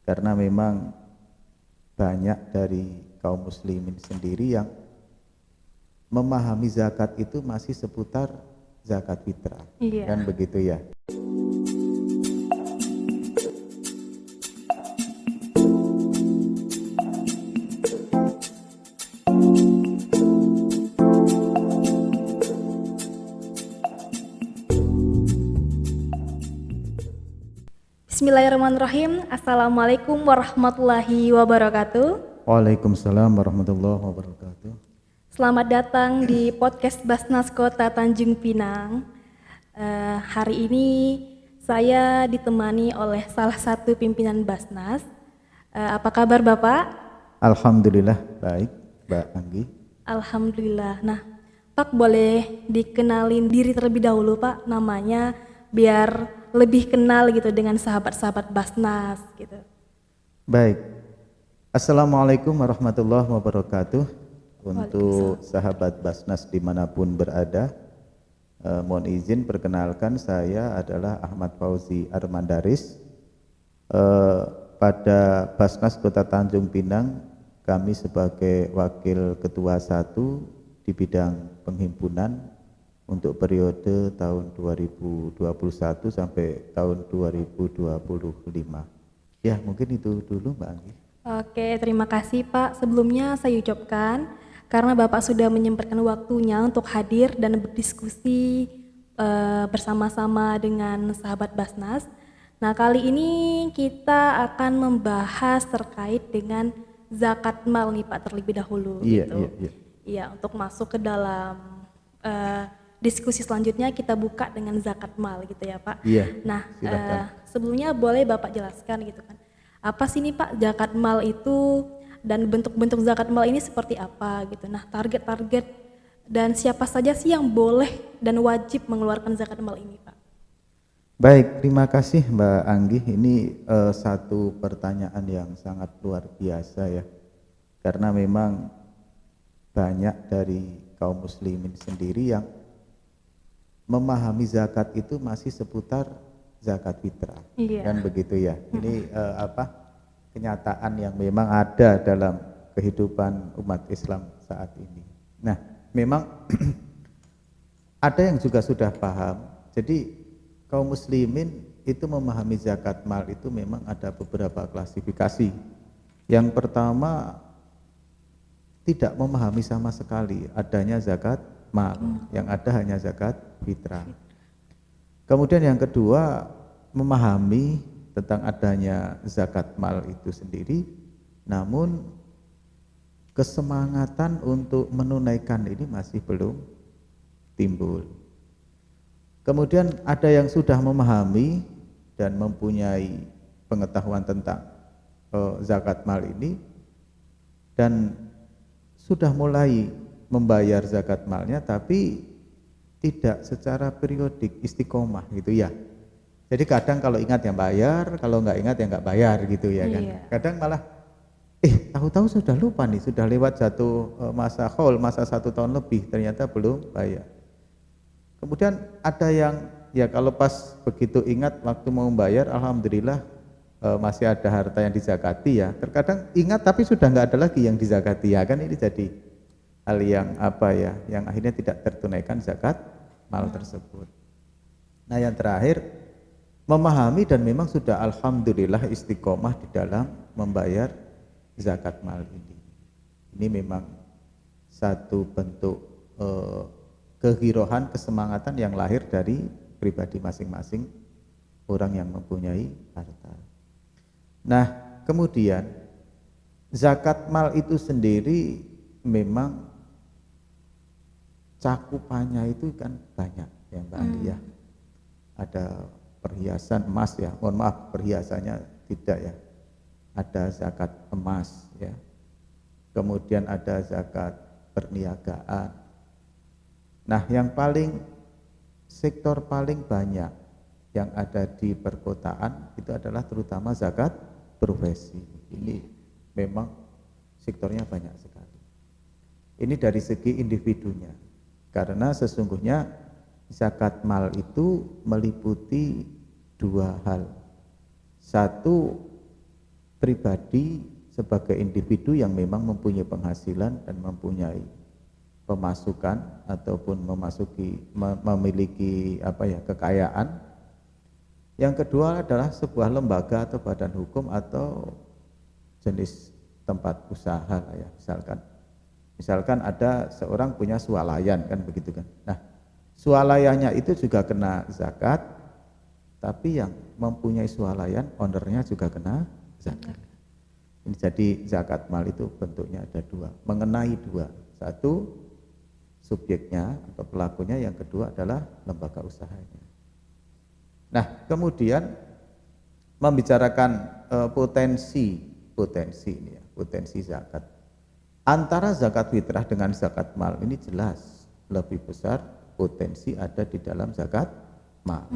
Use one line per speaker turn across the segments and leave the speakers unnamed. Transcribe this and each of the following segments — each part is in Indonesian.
karena memang banyak dari kaum muslimin sendiri yang memahami zakat itu masih seputar zakat fitrah, kan begitu ya.
Bismillahirrahmanirrahim. Assalamualaikum warahmatullahi wabarakatuh.
Waalaikumsalam warahmatullahi wabarakatuh.
Selamat datang di podcast Basnas Kota Tanjung Pinang. Hari ini saya ditemani oleh salah satu pimpinan Basnas. Apa kabar Bapak?
Alhamdulillah baik, Mbak Anggi.
Alhamdulillah. Nah, Pak boleh dikenalin diri terlebih dahulu Pak, namanya biar lebih kenal gitu dengan sahabat-sahabat Basnas gitu.
Baik. Assalamualaikum warahmatullahi wabarakatuh. Untuk sahabat Basnas dimanapun berada, mohon izin perkenalkan, saya adalah Ahmad Fauzi Armandaris. Pada Basnas Kota Tanjung Pinang, kami sebagai Wakil Ketua 1 di bidang penghimpunan untuk periode tahun 2021 sampai tahun 2025. Ya, mungkin itu dulu Mbak Anggi.
Oke, terima kasih Pak. Sebelumnya saya ucapkan karena Bapak sudah menyempatkan waktunya untuk hadir dan berdiskusi bersama-sama dengan sahabat Basnas. Nah, kali ini kita akan membahas terkait dengan zakat mal nih Pak terlebih dahulu. Iya, untuk masuk ke dalam diskusi selanjutnya kita buka dengan zakat mal gitu ya Pak.
Iya.
Nah, sebelumnya boleh Bapak jelaskan gitu kan, apa sih nih Pak zakat mal itu dan bentuk-bentuk zakat mal ini seperti apa gitu. Nah, target-target dan siapa saja sih yang boleh dan wajib mengeluarkan zakat mal ini Pak?
Baik, terima kasih Mbak Anggi. Ini satu pertanyaan yang sangat luar biasa ya, karena memang banyak dari kaum muslimin sendiri yang memahami zakat itu masih seputar zakat fitrah, kan begitu ya. Ini kenyataan yang memang ada dalam kehidupan umat Islam saat ini. Nah, memang ada yang juga sudah paham. Jadi kaum muslimin itu memahami zakat mal itu memang ada beberapa klasifikasi. Yang pertama, tidak memahami sama sekali adanya zakat mal, yang ada hanya zakat fitrah. Kemudian yang kedua, memahami tentang adanya zakat mal itu sendiri, namun kesemangatan untuk menunaikan ini masih belum timbul. Kemudian ada yang sudah memahami dan mempunyai pengetahuan tentang zakat mal ini dan sudah mulai membayar zakat malnya, tapi tidak secara periodik, istiqomah gitu ya. Jadi kadang kalau ingat ya bayar, kalau nggak ingat ya nggak bayar gitu ya kan. Kadang malah tahu-tahu sudah lupa nih, sudah lewat satu masa haul, masa 1 tahun lebih, ternyata belum bayar. Kemudian ada yang ya kalau pas begitu ingat waktu mau membayar, alhamdulillah masih ada harta yang dizakati ya. Terkadang ingat tapi sudah nggak ada lagi yang dizakati ya kan, ini jadi hal yang yang akhirnya tidak tertunaikan zakat mal tersebut. Nah, yang terakhir, memahami dan memang sudah alhamdulillah istiqomah di dalam membayar zakat mal ini. Ini memang satu bentuk kegirohan, kesemangatan yang lahir dari pribadi masing-masing orang yang mempunyai harta. Nah, kemudian zakat mal itu sendiri memang cakupannya itu kan banyak ya Mbak Andi ya. Ada perhiasan emas ya, mohon maaf perhiasannya tidak ya. Ada zakat emas ya. Kemudian ada zakat perniagaan. Nah, yang sektor paling banyak yang ada di perkotaan itu adalah terutama zakat profesi. Ini memang sektornya banyak sekali. Ini dari segi individunya. Karena sesungguhnya zakat mal itu meliputi 2 hal. Satu, pribadi sebagai individu yang memang mempunyai penghasilan dan mempunyai pemasukan ataupun memiliki kekayaan. Yang kedua adalah sebuah lembaga atau badan hukum atau jenis tempat usaha lah ya, misalkan ada seorang punya swalayan kan begitu kan. Nah, swalayannya itu juga kena zakat, tapi yang mempunyai swalayan ownernya juga kena zakat. Ini jadi zakat mal itu bentuknya ada dua, mengenai dua. Satu subjeknya atau pelakunya, yang kedua adalah lembaga usahanya. Nah, kemudian membicarakan potensi ini ya, potensi zakat. Antara zakat fitrah dengan zakat mal ini jelas lebih besar potensi ada di dalam zakat mal.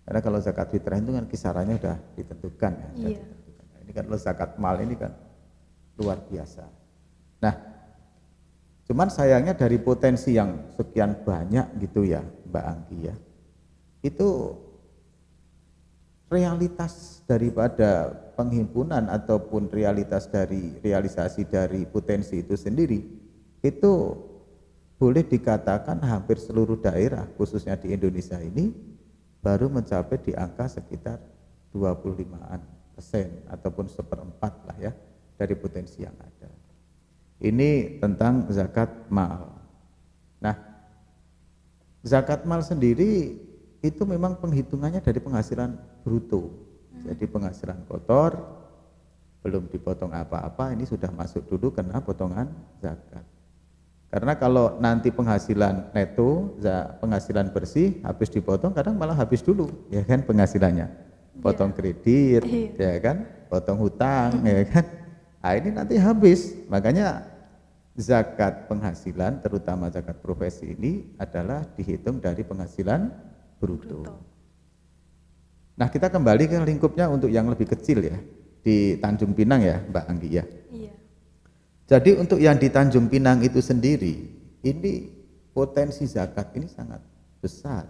Karena kalau zakat fitrah itu kan kisarannya sudah ditentukan ya. Sudah ditentukan. Ini kan kalau zakat mal ini kan luar biasa. Nah, cuman sayangnya dari potensi yang sekian banyak gitu ya Mbak Anggi ya, itu realitas daripada penghimpunan ataupun realisasi dari potensi itu sendiri itu boleh dikatakan hampir seluruh daerah khususnya di Indonesia ini baru mencapai di angka sekitar 25% ataupun 1/4 lah ya dari potensi yang ada. Ini tentang zakat mal. Nah, zakat mal sendiri itu memang penghitungannya dari penghasilan bruto. Jadi penghasilan kotor belum dipotong apa-apa, ini sudah masuk dulu kena potongan zakat. Karena kalau nanti penghasilan neto, penghasilan bersih habis dipotong, kadang malah habis dulu, ya kan penghasilannya. Potong kredit, ya kan, potong hutang, ya kan. Nah, ini nanti habis. Makanya zakat penghasilan, terutama zakat profesi ini adalah dihitung dari penghasilan bruto. Nah, kita kembali ke lingkupnya untuk yang lebih kecil ya, di Tanjung Pinang ya Mbak Anggi ya.
Iya.
Jadi untuk yang di Tanjung Pinang itu sendiri, ini potensi zakat ini sangat besar.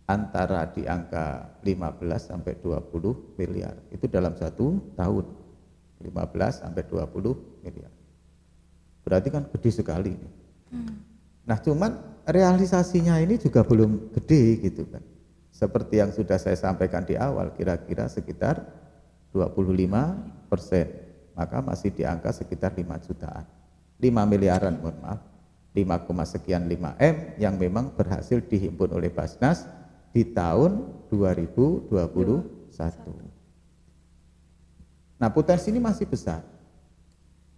Antara di angka 15 sampai 20 miliar. Itu dalam 1 tahun. 15 sampai 20 miliar. Berarti kan gede sekali. Nah, cuman realisasinya ini juga belum gede gitu kan. Seperti yang sudah saya sampaikan di awal, kira-kira sekitar 25%, maka masih di angka sekitar 5 jutaan, 5 miliaran, mohon maaf, 5, sekian 5 M yang memang berhasil dihimpun oleh Basnas di tahun 2021. Nah, potensi ini masih besar.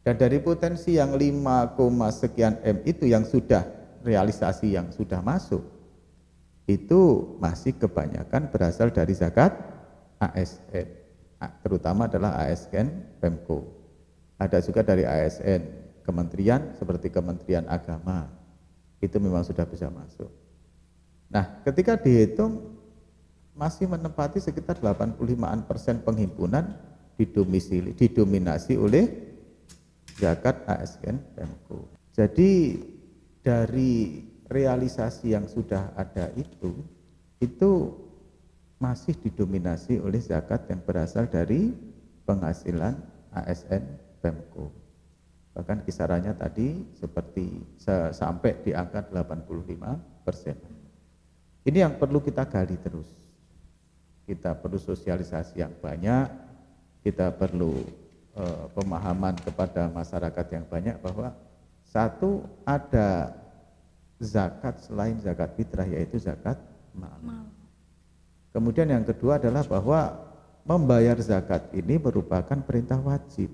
Dan dari potensi yang 5, sekian M itu yang sudah realisasi yang sudah masuk, itu masih kebanyakan berasal dari zakat ASN, terutama adalah ASN Pemko. Ada juga dari ASN kementerian seperti Kementerian Agama, itu memang sudah bisa masuk. Nah, ketika dihitung masih menempati sekitar 85% penghimpunan didominasi oleh zakat ASN Pemko. Jadi dari realisasi yang sudah ada itu masih didominasi oleh zakat yang berasal dari penghasilan ASN Pemko. Bahkan kisarannya tadi seperti sampai di angka 85%. Ini yang perlu kita gali terus. Kita perlu sosialisasi yang banyak, kita perlu pemahaman kepada masyarakat yang banyak bahwa satu, ada zakat selain zakat fitrah, yaitu zakat mal. Kemudian yang kedua adalah bahwa membayar zakat ini merupakan perintah wajib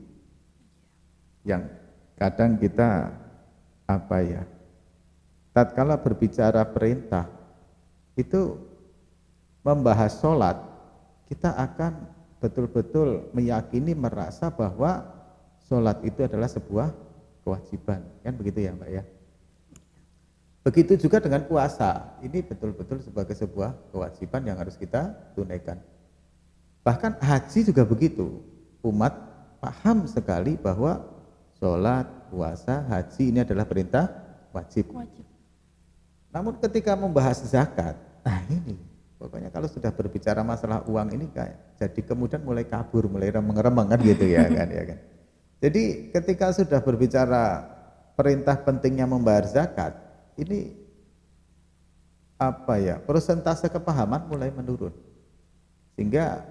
yang kadang kita tatkala berbicara perintah itu membahas sholat, kita akan betul-betul meyakini, merasa bahwa sholat itu adalah sebuah kewajiban, kan begitu ya Mbak ya. Begitu juga dengan puasa, ini betul-betul sebagai sebuah kewajiban yang harus kita tunaikan. Bahkan haji juga begitu, umat paham sekali bahwa sholat, puasa, haji ini adalah perintah wajib. Namun ketika membahas zakat, nah ini Pokoknya kalau sudah berbicara masalah uang ini kayak jadi kemudian mulai kabur, mulai remeng-remeng kan gitu ya kan ya kan. Jadi ketika sudah berbicara perintah pentingnya membayar zakat, ini apa ya, persentase kepahaman mulai menurun. Sehingga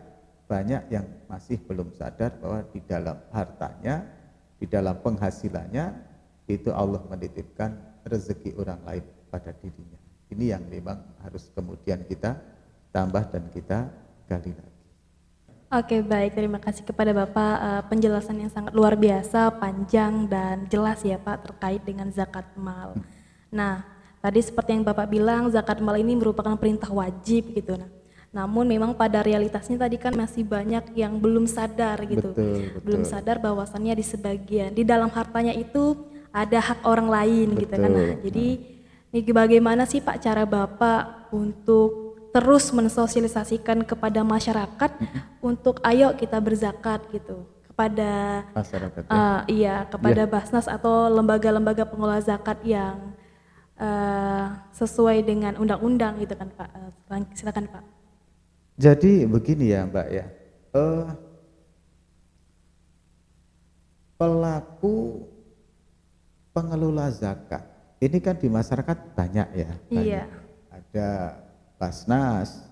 banyak yang masih belum sadar bahwa di dalam hartanya, di dalam penghasilannya itu Allah menitipkan rezeki orang lain pada dirinya. Ini yang memang harus kemudian kita tambah dan kita gali lagi.
Oke, baik. Terima kasih kepada Bapak, penjelasan yang sangat luar biasa, panjang dan jelas ya Pak terkait dengan zakat mal. Nah, tadi seperti yang Bapak bilang, zakat mal ini merupakan perintah wajib gitu. Namun memang pada realitasnya tadi kan masih banyak yang belum sadar gitu.
Betul.
Belum sadar bahwasannya di sebagian, di dalam hartanya itu ada hak orang lain gitu kan. Nah, jadi ini bagaimana sih Pak cara Bapak untuk terus mensosialisasikan kepada masyarakat untuk ayo kita berzakat gitu kepada
Masyarakat
iya kepada Basnas atau lembaga-lembaga pengelola zakat yang sesuai dengan undang-undang gitu kan Pak. Silakan Pak.
Jadi begini ya Mbak ya, pelaku pengelola zakat ini kan di masyarakat banyak ya,
Iya.
ada Basnas,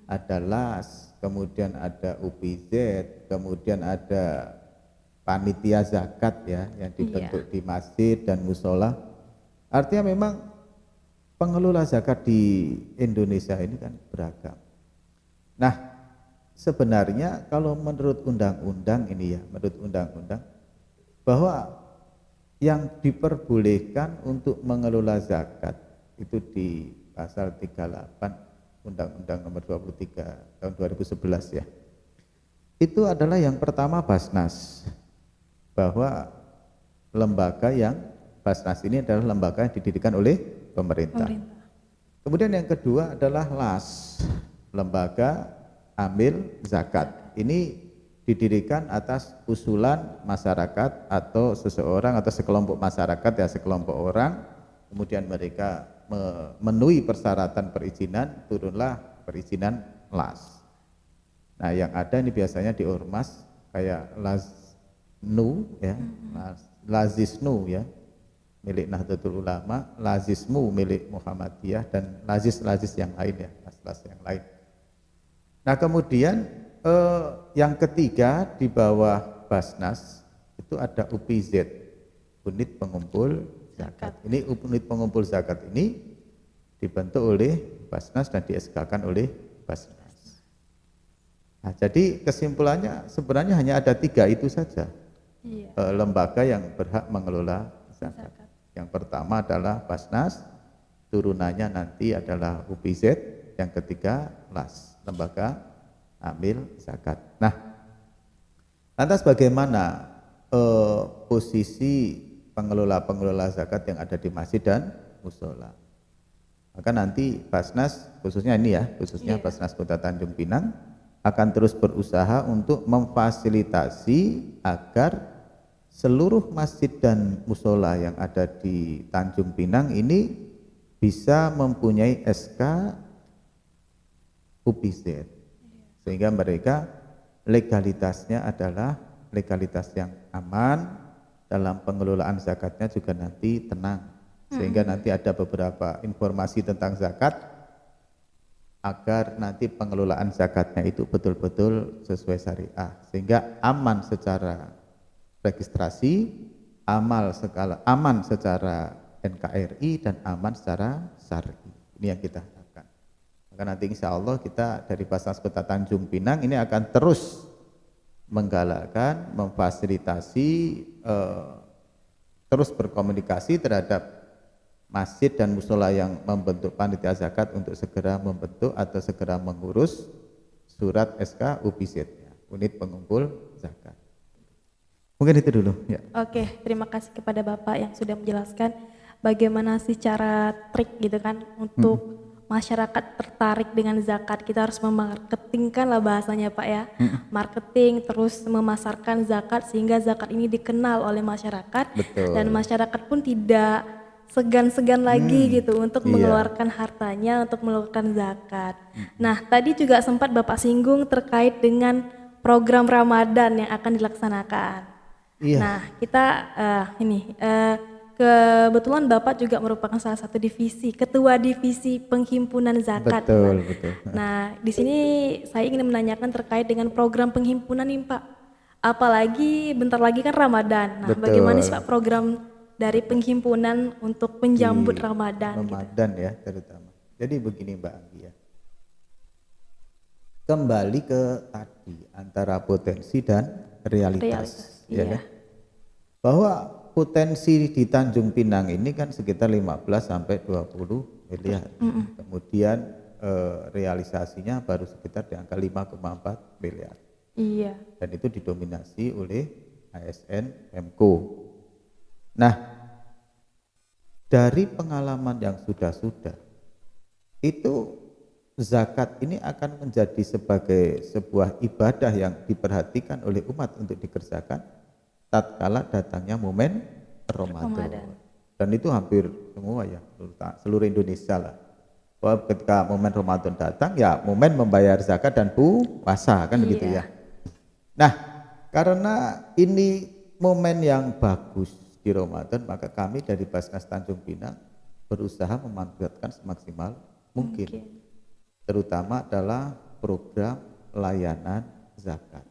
ada LAS, kemudian ada UPZ, kemudian ada panitia zakat ya yang dibentuk di masjid dan musola. Artinya memang pengelola zakat di Indonesia ini kan beragam. Nah, sebenarnya kalau menurut undang-undang ini ya, menurut undang-undang bahwa yang diperbolehkan untuk mengelola zakat itu di pasal 38 Undang-Undang Nomor 23 tahun 2011 ya. Itu adalah yang pertama Basnas, bahwa lembaga yang Basnas ini adalah lembaga yang didirikan oleh pemerintah. Kemudian yang kedua adalah LAS, lembaga amil zakat. Ini didirikan atas usulan masyarakat atau seseorang atau sekelompok masyarakat ya, sekelompok orang, kemudian mereka memenuhi persyaratan perizinan, turunlah perizinan LAS. Nah, yang ada ini biasanya di ormas kayak Laznu ya, Lazisnu ya, milik Nahdlatul Ulama, Lazismu milik Muhammadiyah dan Lazis yang lain ya, las yang lain. Nah, kemudian yang ketiga di bawah Basnas itu ada UPZ, Unit Pengumpul Zakat. Ini unit pengumpul zakat ini dibentuk oleh Basnas dan di-SK-kan oleh Basnas. Nah, jadi kesimpulannya sebenarnya hanya ada 3 itu saja lembaga yang berhak mengelola zakat. Yang pertama adalah Basnas, turunannya nanti adalah UPZ, yang ketiga LAS, lembaga amil zakat. Nah, lantas bagaimana posisi pengelola zakat yang ada di masjid dan musola? Maka nanti Basnas, khususnya ini ya, khususnya Basnas Kota Tanjung Pinang akan terus berusaha untuk memfasilitasi agar seluruh masjid dan musola yang ada di Tanjung Pinang ini bisa mempunyai SK UPZ, sehingga mereka legalitasnya adalah legalitas yang aman, dalam pengelolaan zakatnya juga nanti tenang, sehingga nanti ada beberapa informasi tentang zakat agar nanti pengelolaan zakatnya itu betul-betul sesuai syariah, sehingga aman secara registrasi, aman secara NKRI dan aman secara syar'i. Ini yang kita harapkan. Maka nanti insya Allah kita dari Basnas Kota Tanjung Pinang ini akan terus menggalakkan, memfasilitasi, terus berkomunikasi terhadap masjid dan musola yang membentuk panitia zakat untuk segera membentuk atau segera mengurus surat SK UPZ-nya, unit pengumpul zakat. Mungkin itu dulu ya.
Oke, terima kasih kepada Bapak yang sudah menjelaskan bagaimana sih cara trik gitu kan untuk masyarakat tertarik dengan zakat. Kita harus memarketingkan lah bahasanya Pak ya, marketing, terus memasarkan zakat sehingga zakat ini dikenal oleh masyarakat.
Betul.
Dan masyarakat pun tidak segan-segan lagi gitu untuk
iya.
mengeluarkan hartanya untuk mengeluarkan zakat. Nah, tadi juga sempat Bapak singgung terkait dengan program Ramadan yang akan dilaksanakan.
Iya.
Nah, kita kebetulan Bapak juga merupakan salah satu divisi, ketua divisi penghimpunan zakat, Pak.
Betul.
Nah, di sini saya ingin menanyakan terkait dengan program penghimpunan nih, Pak. Apalagi bentar lagi kan Ramadan. Nah, bagaimana sih
Betul.
Pak program dari penghimpunan untuk menyambut Ramadan gitu?
Ramadan ya terutama. Jadi begini Mbak Anggi ya. Kembali ke tadi antara potensi dan realitas, ya
iya.
kan? Bahwa potensi di Tanjung Pinang ini kan sekitar 15 sampai 20 miliar. Kemudian realisasinya baru sekitar di angka 5,4 miliar.
Iya.
Dan itu didominasi oleh ASN Pemko. Nah, dari pengalaman yang sudah-sudah, itu zakat ini akan menjadi sebagai sebuah ibadah yang diperhatikan oleh umat untuk dikerjakan tatkala datangnya momen Ramadan. Dan itu hampir semua ya, seluruh Indonesia lah. Bahwa ketika momen Ramadan datang, ya momen membayar zakat dan puasa, kan begitu ya. Nah, karena ini momen yang bagus di Ramadan, maka kami dari Basnas Tanjung Pinang berusaha memanfaatkan semaksimal mungkin. Terutama adalah program layanan zakat.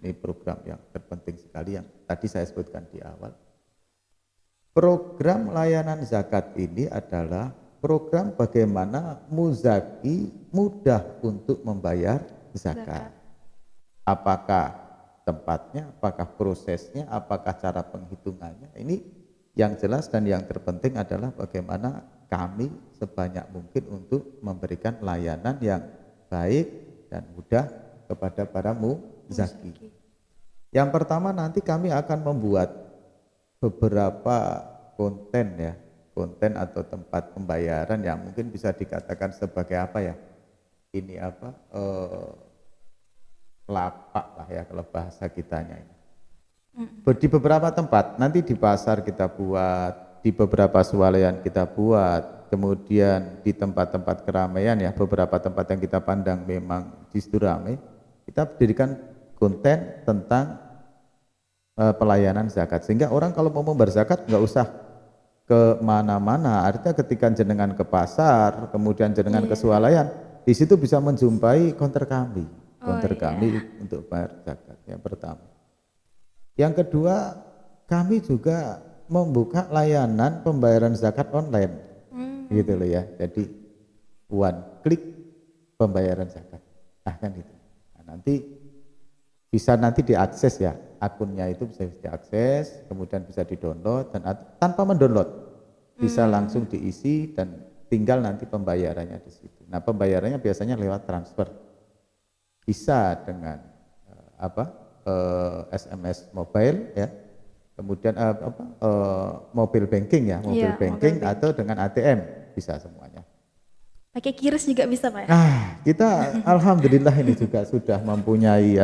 Ini program yang terpenting sekali yang tadi saya sebutkan di awal. Program layanan zakat ini adalah program bagaimana muzaki mudah untuk membayar zakat. Apakah tempatnya, apakah prosesnya, apakah cara penghitungannya, ini yang jelas dan yang terpenting adalah bagaimana kami sebanyak mungkin untuk memberikan layanan yang baik dan mudah kepada para muzaki. Yang pertama nanti kami akan membuat beberapa konten ya, konten atau tempat pembayaran yang mungkin bisa dikatakan sebagai apa ya, ini apa, lapak lah ya kalau bahasa kitanya ini. Di beberapa tempat, nanti di pasar kita buat, di beberapa swalayan kita buat, kemudian di tempat-tempat keramaian ya, beberapa tempat yang kita pandang memang justru ramai, kita berikan konten tentang pelayanan zakat, sehingga orang kalau mau membayar zakat nggak usah ke mana-mana. Artinya ketika jenengan ke pasar, kemudian jenengan ke swalayan, di situ bisa menjumpai counter kami. Untuk bayar zakat yang pertama. Yang kedua, kami juga membuka layanan pembayaran zakat online, gitu loh ya. Jadi one click pembayaran zakat, kan gitu. Nah, nanti bisa diakses ya, akunnya itu bisa diakses, kemudian bisa didownload dan tanpa mendownload bisa langsung diisi dan tinggal nanti pembayarannya di situ. Nah, pembayarannya biasanya lewat transfer. Bisa dengan SMS mobile ya, kemudian mobile banking ya, mobile banking atau dengan ATM bisa semuanya.
Pakai QRIS juga bisa Pak ya?
Nah, kita alhamdulillah ini juga sudah mempunyai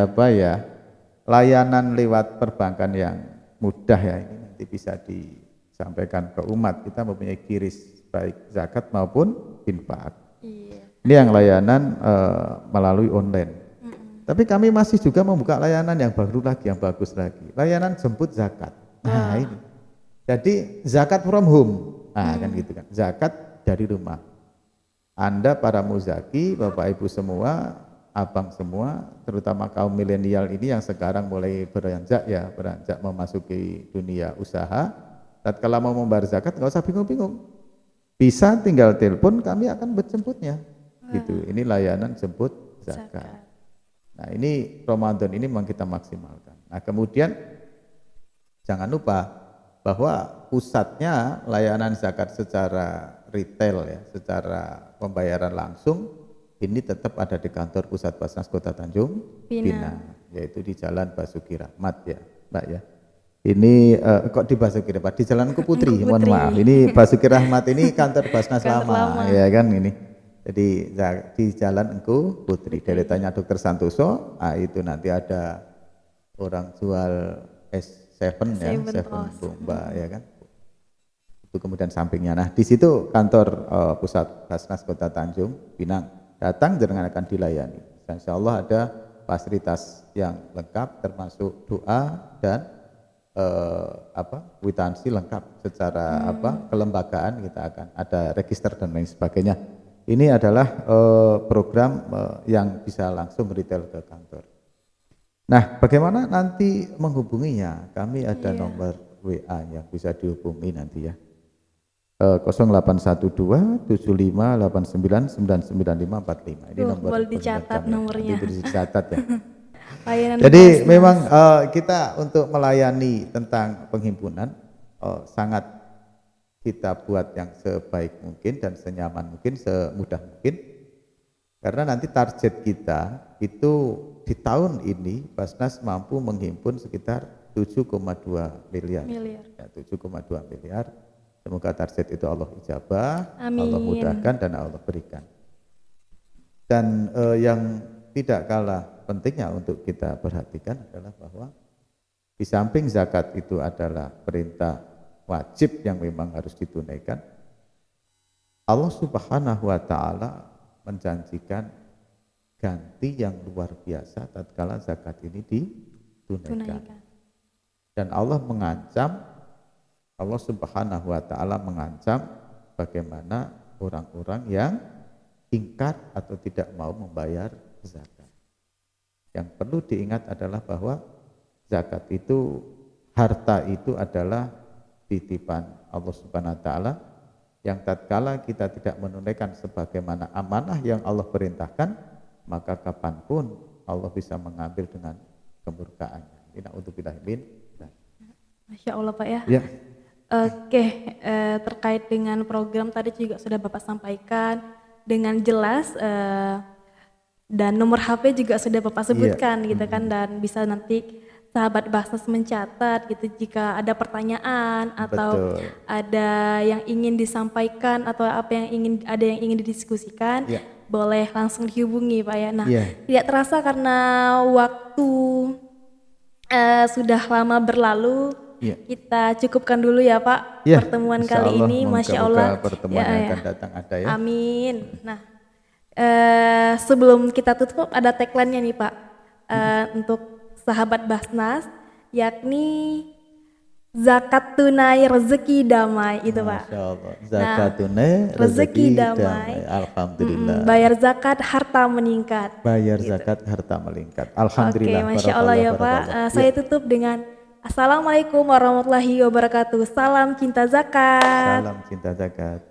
layanan lewat perbankan yang mudah ya, ini nanti bisa disampaikan ke umat. Kita mempunyai QRIS baik zakat maupun infak. Ini yang layanan melalui online. Tapi kami masih juga membuka layanan yang baru lagi, yang bagus lagi. Layanan jemput zakat. Nah ini. Jadi zakat from home. Nah kan gitu kan. Zakat dari rumah. Anda para muzaki, Bapak Ibu semua, abang semua, terutama kaum milenial ini yang sekarang mulai beranjak memasuki dunia usaha. Tatkala mau membayar zakat nggak usah bingung-bingung. Bisa tinggal telepon, kami akan menjemputnya. Gitu. Ini layanan jemput zakat. Nah ini Ramadan ini memang kita maksimalkan. Nah kemudian jangan lupa bahwa pusatnya layanan zakat secara retail ya, secara pembayaran langsung ini tetap ada di kantor pusat Basnas Kota Tanjung Pinang, yaitu di Jalan Basuki Rahmat ya Mbak ya. Ini kok di Basuki Rahmat, di Jalan Putri, mohon maaf. Ini Basuki Rahmat ini kantor Basnas lama ya kan ini. Jadi di Jalan Engku Putri, deretannya Dr. Santoso, itu nanti ada orang jual S7 ya, 7 bomba ya kan. Itu itu kemudian sampingnya. Nah di situ kantor pusat Basnas Kota Tanjung Pinang. Datang jangan akan dilayani. Insya Allah ada fasilitas yang lengkap termasuk doa dan kwitansi lengkap secara kelembagaan. Kita akan ada register dan lain sebagainya. Ini adalah program yang bisa langsung retail ke kantor. Nah, bagaimana nanti menghubunginya? Kami ada nomor WA yang bisa dihubungi nanti ya. 0812 75 89 995 45. Ini nomor
boleh dicatat nomornya.
Nanti dicatat ya.
Jadi
memang kita untuk melayani tentang penghimpunan sangat kita buat yang sebaik mungkin dan senyaman mungkin, semudah mungkin. Karena nanti target kita itu di tahun ini Basnas mampu menghimpun sekitar 7,2 miliar. Ya, 7,2 miliar. Semoga target itu Allah ijabah,
Amin.
Allah mudahkan dan Allah berikan. Dan yang tidak kalah pentingnya untuk kita perhatikan adalah bahwa di samping zakat itu adalah perintah wajib yang memang harus ditunaikan, Allah Subhanahu wa taala menjanjikan ganti yang luar biasa tatkala zakat ini ditunaikan. Dan Allah Subhanahu wa taala mengancam bagaimana orang-orang yang ingkar atau tidak mau membayar zakat. Yang perlu diingat adalah bahwa zakat itu, harta itu adalah titipan Allah Subhanahu wa taala yang tatkala kita tidak menunaikan sebagaimana amanah yang Allah perintahkan, maka kapanpun Allah bisa mengambil dengan kemurkaannya. Na'udzubillah min.
Masya Allah Pak ya.
Ya.
Oke, terkait dengan program tadi juga sudah Bapak sampaikan dengan jelas, dan nomor HP juga sudah Bapak sebutkan gitu kan, dan bisa nanti sahabat Basnas mencatat gitu jika ada pertanyaan atau ada yang ingin disampaikan atau ada yang ingin didiskusikan, boleh langsung dihubungi Pak ya. Nah, tidak terasa karena waktu sudah lama berlalu. Kita cukupkan dulu ya Pak pertemuan kali ini. Masya Allah,
pertemuan yang akan datang ada ya.
Amin. Nah, sebelum kita tutup ada tagline-nya nih Pak, untuk sahabat Basnas, yakni zakat tunai rezeki damai itu Pak.
Masya Allah. Zakat tunai rezeki damai. Alhamdulillah.
Bayar zakat harta meningkat.
Bayar zakat harta meningkat. Alhamdulillah.
Oke, Masya Allah ya Pak. Saya tutup dengan Assalamualaikum warahmatullahi wabarakatuh. Salam cinta zakat.
Salam cinta zakat.